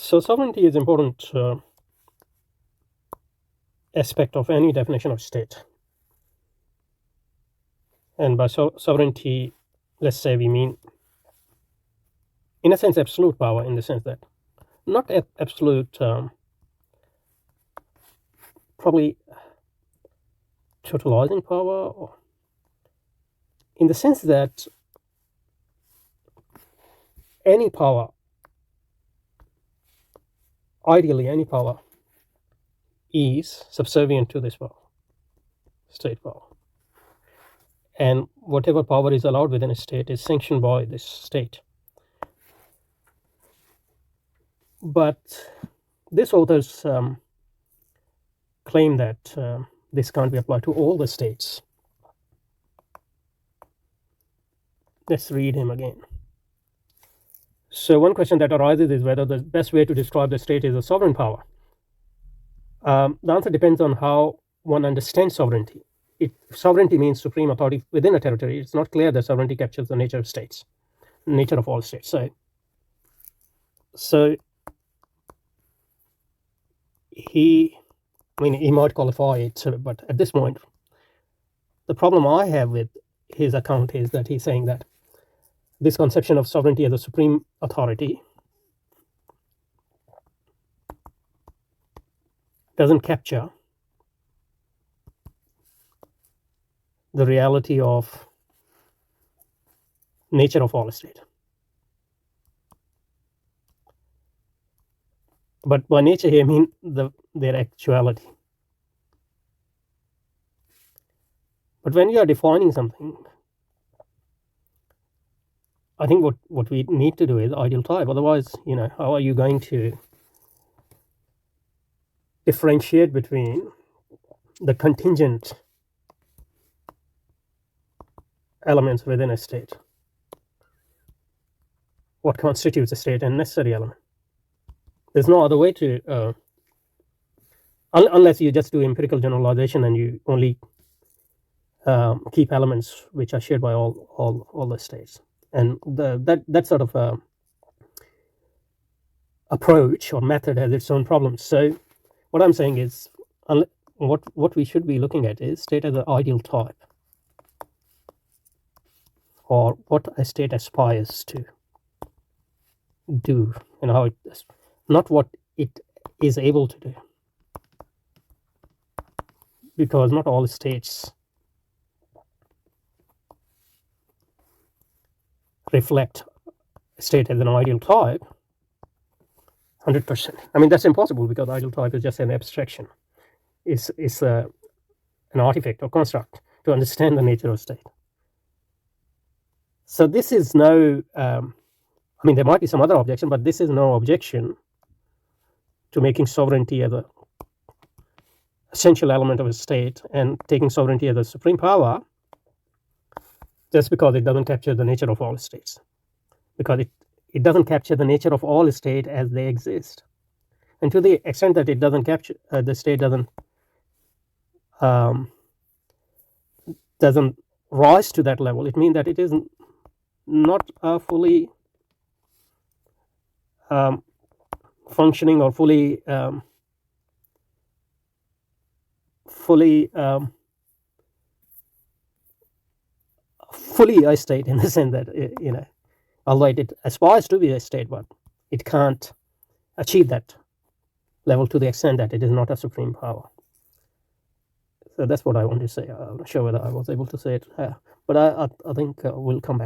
So sovereignty is important aspect of any definition of state. And by sovereignty, let's say we mean, in a sense, absolute power, in the sense that not absolute, probably totalizing power, or in the sense that any power, ideally any power, is subservient to this power, state power. And whatever power is allowed within a state is sanctioned by this state. But these authors claim that this can't be applied to all the states. Let's read him again. So one question that arises is whether the best way to describe the state is a sovereign power. The answer depends on how one understands sovereignty. Sovereignty means supreme authority within a territory. It's not clear that sovereignty captures the nature of states, nature of all states. So he might qualify it, but at this point, the problem I have with his account is that he's saying that this conception of sovereignty as a supreme authority doesn't capture the reality of nature of all state. But by nature here, I mean their actuality. But when you are defining something, I think what we need to do is ideal type. Otherwise, how are you going to differentiate between the contingent elements within a state, what constitutes a state, and necessary element? There's no other way to, unless you just do empirical generalization and you only keep elements which are shared by all the states. And that sort of approach or method has its own problems. So what I'm saying is, what we should be looking at is state as an ideal type, or what a state aspires to do, and how it, not what it is able to do, because not all states reflect a state as an ideal type 100%. I mean, that's impossible, because ideal type is just an abstraction. It's an artifact or construct to understand the nature of state. So this is no, there might be some other objection, but this is no objection to making sovereignty as an essential element of a state and taking sovereignty as a supreme power, just because it doesn't capture the nature of all states, because it doesn't capture the nature of all states as they exist. And to the extent that it doesn't capture, the state doesn't rise to that level, it means that it is not fully functioning or fully a state, in the sense that although it aspires to be a state, but it can't achieve that level to the extent that it is not a supreme power. So that's what I want to say. I'm not sure whether I was able to say it, but I think we'll come back.